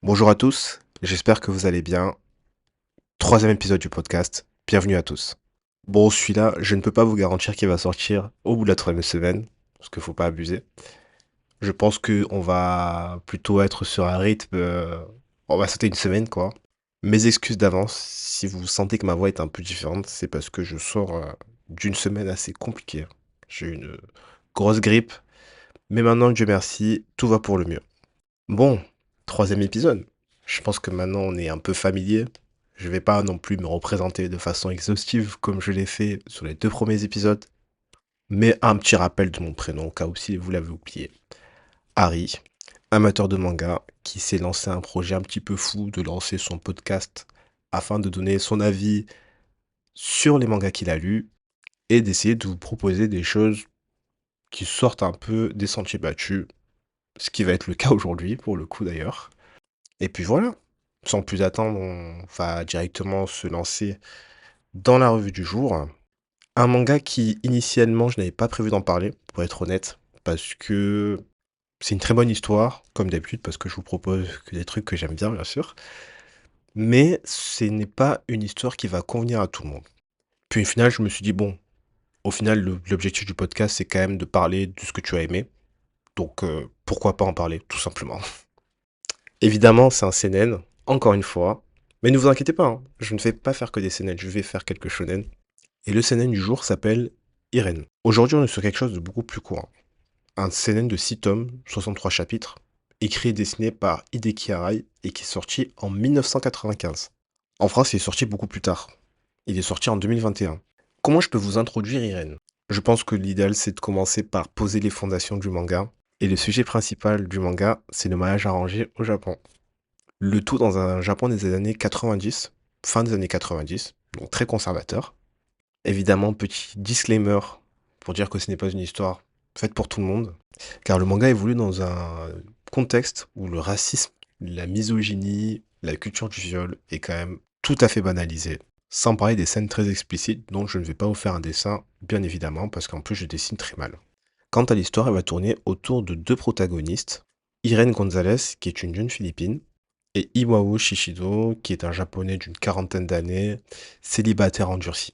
Bonjour à tous, j'espère que vous allez bien. Troisième épisode du podcast, bienvenue à tous. Bon, celui-là, je ne peux pas vous garantir qu'il va sortir au bout de la troisième semaine, parce qu'il faut pas abuser. Je pense que on va plutôt être sur un rythme, on va sauter une semaine, quoi. Mes excuses d'avance, si vous sentez que ma voix est un peu différente, c'est parce que je sors d'une semaine assez compliquée. J'ai eu une grosse grippe, mais maintenant, Dieu merci, tout va pour le mieux. Bon, troisième épisode. Je pense que maintenant on est un peu familier. Je vais pas non plus me représenter de façon exhaustive comme je l'ai fait sur les deux premiers épisodes, mais un petit rappel de mon prénom au cas où si vous l'avez oublié. Harry, amateur de manga, qui s'est lancé un projet un petit peu fou de lancer son podcast afin de donner son avis sur les mangas qu'il a lus et d'essayer de vous proposer des choses qui sortent un peu des sentiers battus, ce qui va être le cas aujourd'hui pour le coup d'ailleurs. Et puis voilà, sans plus attendre, on va directement se lancer dans la revue du jour. Un manga qui, initialement, je n'avais pas prévu d'en parler, pour être honnête, parce que c'est une très bonne histoire, comme d'habitude, parce que je vous propose que des trucs que j'aime bien sûr. Mais ce n'est pas une histoire qui va convenir à tout le monde. Puis au final, je me suis dit, bon, au final, l'objectif du podcast, c'est quand même de parler de ce que tu as aimé. Donc, pourquoi pas en parler, tout simplement. Évidemment, c'est un seinen, encore une fois. Mais ne vous inquiétez pas, hein, je ne vais pas faire que des seinen, je vais faire quelques shonen. Et le seinen du jour s'appelle Irene. Aujourd'hui, on est sur quelque chose de beaucoup plus court. Un seinen de 6 tomes, 63 chapitres, écrit et dessiné par Hideki Arai et qui est sorti en 1995. En France, il est sorti beaucoup plus tard. Il est sorti en 2021. Comment je peux vous introduire Irene? Je pense que l'idéal, c'est de commencer par poser les fondations du manga. Et le sujet principal du manga, c'est le mariage arrangé au Japon. Le tout dans un Japon des années 90, fin des années 90, donc très conservateur. Évidemment, petit disclaimer pour dire que ce n'est pas une histoire faite pour tout le monde, car le manga évolue dans un contexte où le racisme, la misogynie, la culture du viol est quand même tout à fait banalisée. Sans parler des scènes très explicites dont je ne vais pas vous faire un dessin, bien évidemment, parce qu'en plus je dessine très mal. Quant à l'histoire, elle va tourner autour de deux protagonistes, Irene Gonzalez, qui est une jeune Philippine, et Iwao Shishido, qui est un japonais d'une quarantaine d'années, célibataire endurci.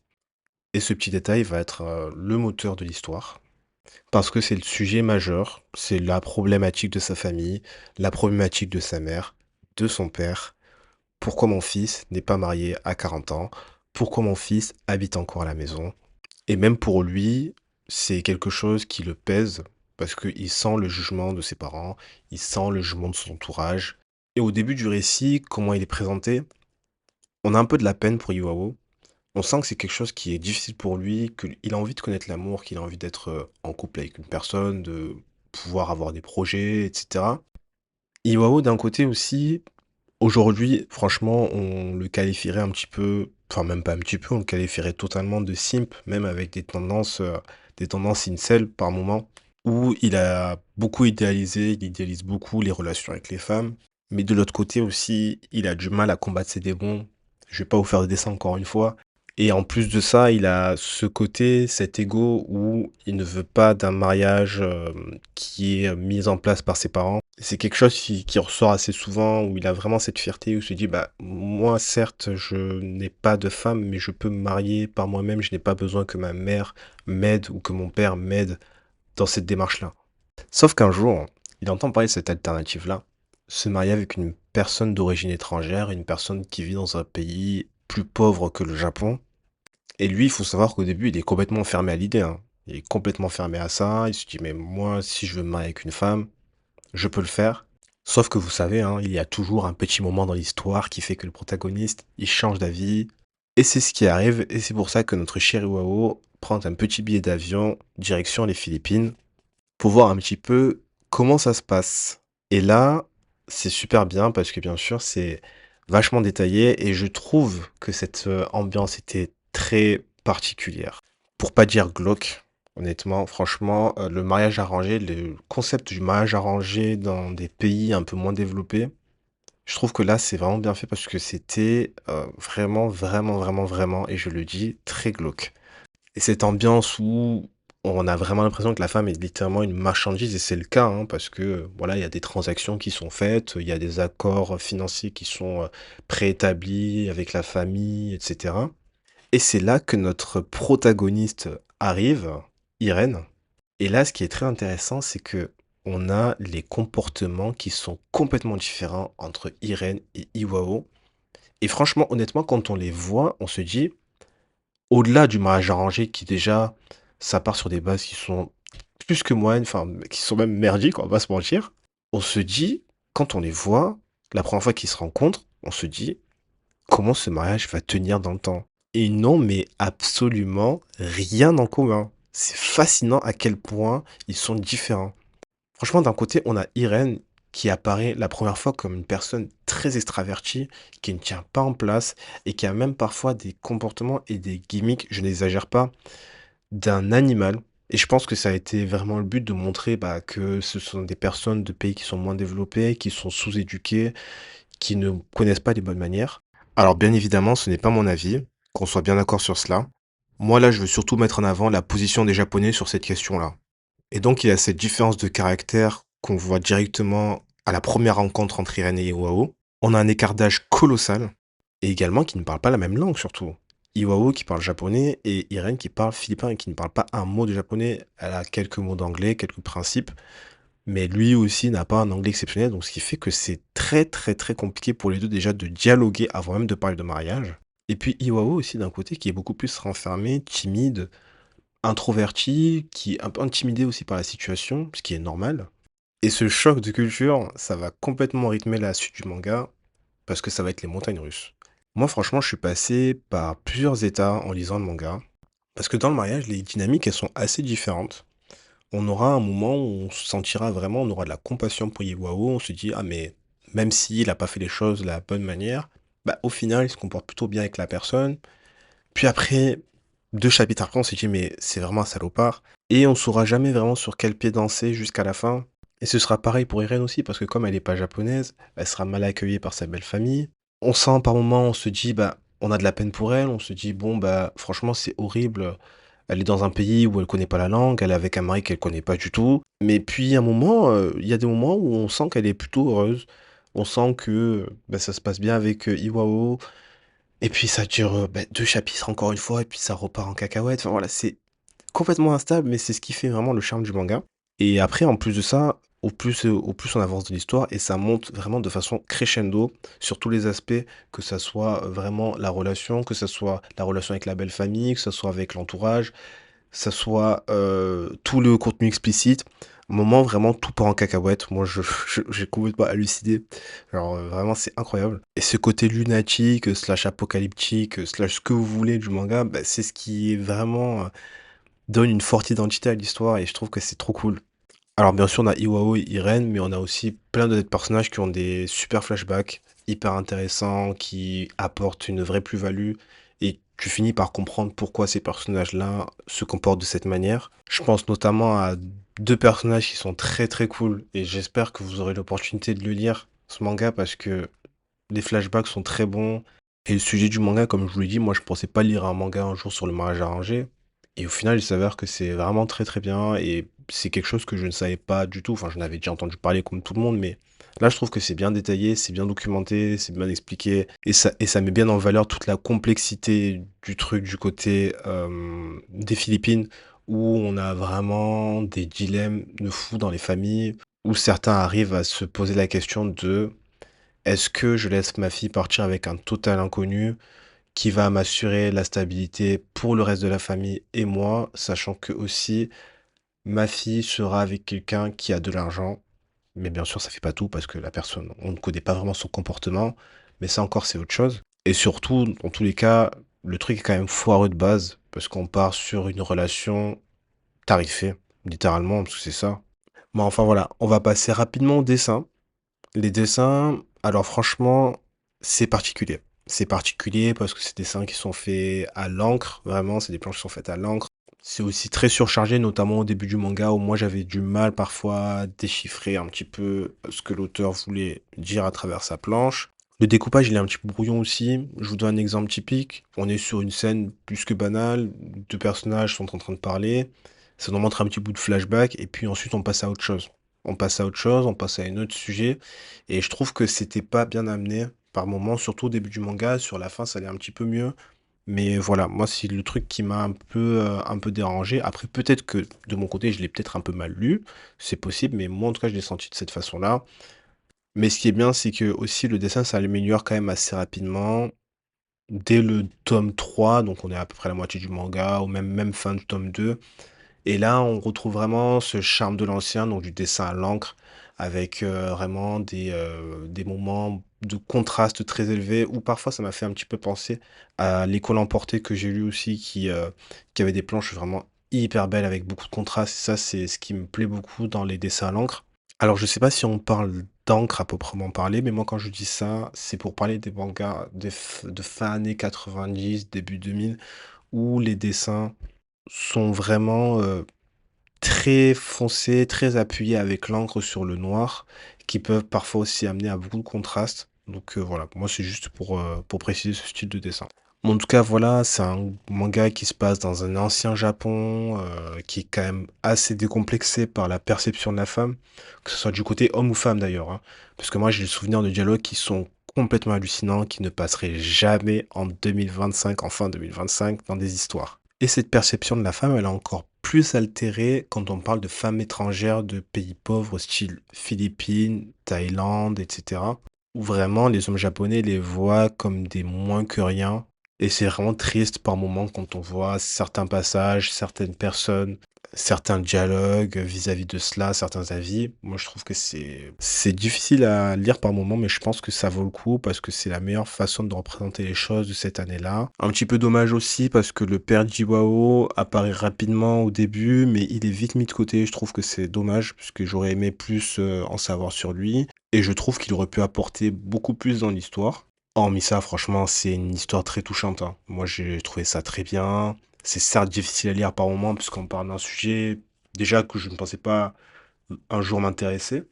Et ce petit détail va être le moteur de l'histoire, parce que c'est le sujet majeur, c'est la problématique de sa famille, la problématique de sa mère, de son père. Pourquoi mon fils n'est pas marié à 40 ans? Pourquoi mon fils habite encore à la maison? Et même pour lui, c'est quelque chose qui le pèse, parce qu'il sent le jugement de ses parents, il sent le jugement de son entourage. Et au début du récit, comment il est présenté, on a un peu de la peine pour Iwao. On sent que c'est quelque chose qui est difficile pour lui, qu'il a envie de connaître l'amour, qu'il a envie d'être en couple avec une personne, de pouvoir avoir des projets, etc. Iwao, d'un côté aussi, aujourd'hui, franchement, on le qualifierait un petit peu, enfin même pas un petit peu, on le qualifierait totalement de simp, même avec des tendances incel par moment, où il a beaucoup idéalisé, il idéalise beaucoup les relations avec les femmes, mais de l'autre côté aussi, il a du mal à combattre ses démons. Je vais pas vous faire de dessin encore une fois. Et en plus de ça, il a ce côté, cet ego où il ne veut pas d'un mariage qui est mis en place par ses parents. C'est quelque chose qui ressort assez souvent, où il a vraiment cette fierté, où il se dit, bah, moi, certes, je n'ai pas de femme, mais je peux me marier par moi-même, je n'ai pas besoin que ma mère m'aide ou que mon père m'aide dans cette démarche-là. Sauf qu'un jour, il entend parler de cette alternative-là, se marier avec une personne d'origine étrangère, une personne qui vit dans un pays plus pauvre que le Japon. Et lui, il faut savoir qu'au début, il est complètement fermé à l'idée, hein. Il est complètement fermé à ça. Il se dit, mais moi, si je veux me marier avec une femme, je peux le faire. Sauf que vous savez, hein, il y a toujours un petit moment dans l'histoire qui fait que le protagoniste, il change d'avis. Et c'est ce qui arrive, et c'est pour ça que notre cher Iwao prend un petit billet d'avion direction les Philippines pour voir un petit peu comment ça se passe. Et là, c'est super bien parce que bien sûr, c'est vachement détaillé et je trouve que cette ambiance était très particulière. Pour pas dire glauque, honnêtement, franchement, le mariage arrangé, le concept du mariage arrangé dans des pays un peu moins développés, je trouve que là, c'est vraiment bien fait parce que c'était vraiment, vraiment, vraiment, vraiment, et je le dis, très glauque. Et cette ambiance où On a vraiment l'impression que la femme est littéralement une marchandise et c'est le cas, hein, parce que, voilà, il y a des transactions qui sont faites, il y a des accords financiers qui sont, préétablis avec la famille et cetera et c'est là que notre protagoniste arrive, Irène et là, ce qui est très intéressant, c'est que on a les comportements qui sont complètement différents entre Irène et Iwao et franchement, honnêtement, quand on les voit, on se dit au-delà du mariage arrangé qui déjà, ça part sur des bases qui sont plus que moyennes, enfin, qui sont même merdiques, on va pas se mentir. On se dit, quand on les voit, la première fois qu'ils se rencontrent, on se dit: «Comment ce mariage va tenir dans le temps?» Et ils n'ont mais absolument rien en commun. C'est fascinant à quel point ils sont différents. Franchement, d'un côté, on a Irène qui apparaît la première fois comme une personne très extravertie, qui ne tient pas en place et qui a même parfois des comportements et des gimmicks, je n'exagère pas, d'un animal. Et je pense que ça a été vraiment le but de montrer bah, que ce sont des personnes de pays qui sont moins développés, qui sont sous-éduqués, qui ne connaissent pas les bonnes manières. Alors bien évidemment, ce n'est pas mon avis, qu'on soit bien d'accord sur cela. Moi là, je veux surtout mettre en avant la position des Japonais sur cette question-là. Et donc, il y a cette différence de caractère qu'on voit directement à la première rencontre entre Irène et Iwao. On a un écart d'âge colossal et également qui ne parlent pas la même langue surtout. Iwao qui parle japonais et Irène qui parle philippin et qui ne parle pas un mot de japonais. Elle a quelques mots d'anglais, quelques principes, mais lui aussi n'a pas un anglais exceptionnel, donc ce qui fait que c'est très très très compliqué pour les deux déjà de dialoguer avant même de parler de mariage. Et puis Iwao aussi d'un côté qui est beaucoup plus renfermé, timide, introverti, qui est un peu intimidé aussi par la situation, ce qui est normal. Et ce choc de culture, ça va complètement rythmer la suite du manga, parce que ça va être les montagnes russes. Moi, franchement, je suis passé par plusieurs états en lisant le manga, parce que dans le mariage, les dynamiques, elles sont assez différentes. On aura un moment où on se sentira vraiment, on aura de la compassion pour Iwao, on se dit, ah mais même s'il n'a pas fait les choses de la bonne manière, bah au final, il se comporte plutôt bien avec la personne, puis après, 2 chapitres après, on s'est dit: «Mais c'est vraiment un salopard» et on saura jamais vraiment sur quel pied danser jusqu'à la fin et ce sera pareil pour Irène aussi parce que comme elle est pas japonaise, elle sera mal accueillie par sa belle famille. On sent par moments, on se dit: «Bah, on a de la peine pour elle», on se dit: «Bon, bah, franchement, c'est horrible, elle est dans un pays où elle connaît pas la langue, elle est avec un mari qu'elle connaît pas du tout». Mais puis, à un moment, il y a des moments où on sent qu'elle est plutôt heureuse. On sent que, bah, ça se passe bien avec, Iwao, et puis ça dure, 2 chapitres encore une fois et puis ça repart en cacahuète. Enfin voilà, c'est complètement instable, mais c'est ce qui fait vraiment le charme du manga. Et après, en plus de ça, au plus on avance dans l'histoire et ça monte vraiment de façon crescendo sur tous les aspects, que ça soit, vraiment la relation, que ça soit la relation avec la belle famille, que ça soit avec l'entourage, que ça soit, tout le contenu explicite. Un moment, vraiment, tout part en cacahuète. Moi, j'ai complètement halluciné. Alors, vraiment, c'est incroyable et ce côté lunatique, slash apocalyptique, slash ce que vous voulez du manga, bah, c'est ce qui est vraiment, donne une forte identité à l'histoire et je trouve que c'est trop cool. Alors bien sûr, on a Iwao et Irene, mais on a aussi plein d'autres personnages qui ont des super flashbacks, hyper intéressants, qui apportent une vraie plus-value, et tu finis par comprendre pourquoi ces personnages-là se comportent de cette manière. Je pense notamment à deux personnages qui sont très très cool, et j'espère que vous aurez l'opportunité de le lire, ce manga, parce que les flashbacks sont très bons. Et le sujet du manga, comme je vous l'ai dit, moi je pensais pas lire un manga un jour sur le mariage arrangé. Et au final, il s'avère que c'est vraiment très très bien. Et c'est quelque chose que je ne savais pas du tout. Enfin, j'en avais déjà entendu parler comme tout le monde, mais là je trouve que c'est bien détaillé, c'est bien documenté, c'est bien expliqué. Et ça met bien en valeur toute la complexité du truc du côté des Philippines, où on a vraiment des dilemmes de fou dans les familles, où certains arrivent à se poser la question de est-ce que je laisse ma fille partir avec un total inconnu qui va m'assurer la stabilité pour le reste de la famille et moi, sachant que aussi ma fille sera avec quelqu'un qui a de l'argent. Mais bien sûr, ça fait pas tout parce que la personne, on ne connaît pas vraiment son comportement, mais ça encore, c'est autre chose. Et surtout, dans tous les cas, le truc est quand même foireux de base parce qu'on part sur une relation tarifée, littéralement, parce que c'est ça. Mais enfin voilà, on va passer rapidement au dessin. Les dessins, alors franchement, c'est particulier. C'est particulier parce que c'est des dessins qui sont faits à l'encre, vraiment, c'est des planches qui sont faites à l'encre. C'est aussi très surchargé, notamment au début du manga, où moi j'avais du mal parfois à déchiffrer un petit peu ce que l'auteur voulait dire à travers sa planche. Le découpage, il est un petit peu brouillon aussi. Je vous donne un exemple typique. On est sur une scène plus que banale, deux personnages sont en train de parler. Ça nous montre un petit bout de flashback et puis ensuite on passe à autre chose. On passe à autre chose, on passe à un autre sujet et je trouve que c'était pas bien amené par moments, surtout au début du manga. Sur la fin, ça allait un petit peu mieux. Mais voilà, moi, c'est le truc qui m'a un peu dérangé. Après, peut-être que de mon côté, je l'ai peut-être un peu mal lu, c'est possible, mais moi, en tout cas, je l'ai senti de cette façon-là. Mais ce qui est bien, c'est que aussi le dessin s'améliore quand même assez rapidement. Dès le tome 3, donc on est à peu près à la moitié du manga, ou même fin du tome 2. Et là, on retrouve vraiment ce charme de l'ancien, donc du dessin à l'encre, avec vraiment des moments de contraste très élevés, où parfois ça m'a fait un petit peu penser à L'école emportée que j'ai lu aussi, qui avait des planches vraiment hyper belles avec beaucoup de contraste. Et ça, c'est ce qui me plaît beaucoup dans les dessins à l'encre. Alors, je sais pas si on parle d'encre à proprement parler, mais moi, quand je dis ça, c'est pour parler des mangas de fin années 90, début 2000, où les dessins sont vraiment très foncés, très appuyés avec l'encre sur le noir, qui peuvent parfois aussi amener à beaucoup de contraste. Donc voilà, moi c'est juste pour préciser ce style de dessin. Bon, en tout cas, voilà, c'est un manga qui se passe dans un ancien Japon, qui est quand même assez décomplexé par la perception de la femme, que ce soit du côté homme ou femme d'ailleurs, hein. Parce que moi j'ai le souvenir de dialogues qui sont complètement hallucinants, qui ne passeraient jamais en 2025, en fin 2025, dans des histoires. Et cette perception de la femme, elle est encore plus altérée quand on parle de femmes étrangères de pays pauvres, style Philippines, Thaïlande, etc. Où vraiment les hommes japonais les voient comme des moins que rien. Et c'est vraiment triste par moments quand on voit certains passages, certaines personnes, certains dialogues vis-à-vis de cela, certains avis. Moi, je trouve que c'est difficile à lire par moments, mais je pense que ça vaut le coup parce que c'est la meilleure façon de représenter les choses de cette année-là. Un petit peu dommage aussi parce que le père Jiwao apparaît rapidement au début, mais il est vite mis de côté. Je trouve que c'est dommage puisque j'aurais aimé plus en savoir sur lui. Et je trouve qu'il aurait pu apporter beaucoup plus dans l'histoire. Hormis ça, franchement, c'est une histoire très touchante, hein. Moi, j'ai trouvé ça très bien. C'est certes difficile à lire par moments, puisqu'on parle d'un sujet déjà que je ne pensais pas un jour m'intéresser,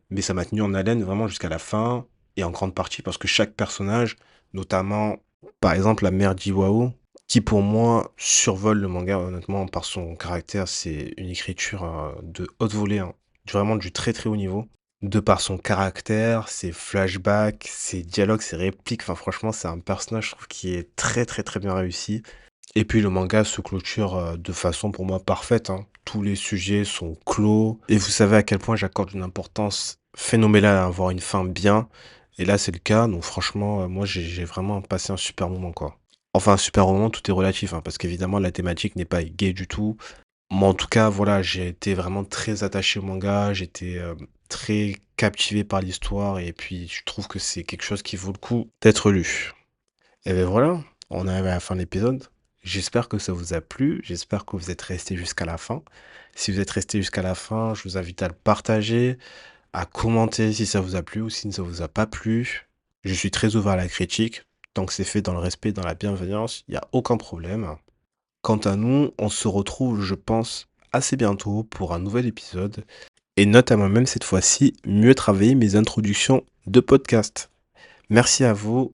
mais ça m'a tenu en haleine vraiment jusqu'à la fin, et en grande partie parce que chaque personnage, notamment par exemple la mère d'Iwao, qui pour moi survole le manga honnêtement par son caractère, c'est une écriture de haute volée, hein, vraiment du très très haut niveau. De par son caractère, ses flashbacks, ses dialogues, ses répliques, enfin franchement c'est un personnage je trouve qui est très très très bien réussi. Et puis le manga se clôture de façon pour moi parfaite, hein. Tous les sujets sont clos et vous savez à quel point j'accorde une importance phénoménale à avoir une fin bien. Et là c'est le cas, donc franchement moi j'ai vraiment passé un super moment quoi. Enfin un super moment, tout est relatif, hein, parce qu'évidemment la thématique n'est pas gay du tout. Mais en tout cas voilà, j'ai été vraiment très attaché au manga, j'étais très captivé par l'histoire et puis je trouve que c'est quelque chose qui vaut le coup d'être lu. Et ben voilà, on arrive à la fin de l'épisode. J'espère que ça vous a plu, j'espère que vous êtes restés jusqu'à la fin. Si vous êtes restés jusqu'à la fin, je vous invite à le partager, à commenter si ça vous a plu ou si ça vous a pas plu. Je suis très ouvert à la critique, tant que c'est fait dans le respect, dans la bienveillance, il n'y a aucun problème. Quant à nous, on se retrouve, je pense, assez bientôt pour un nouvel épisode, et notamment même cette fois-ci, mieux travailler mes introductions de podcast. Merci à vous,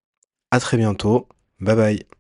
à très bientôt, bye bye.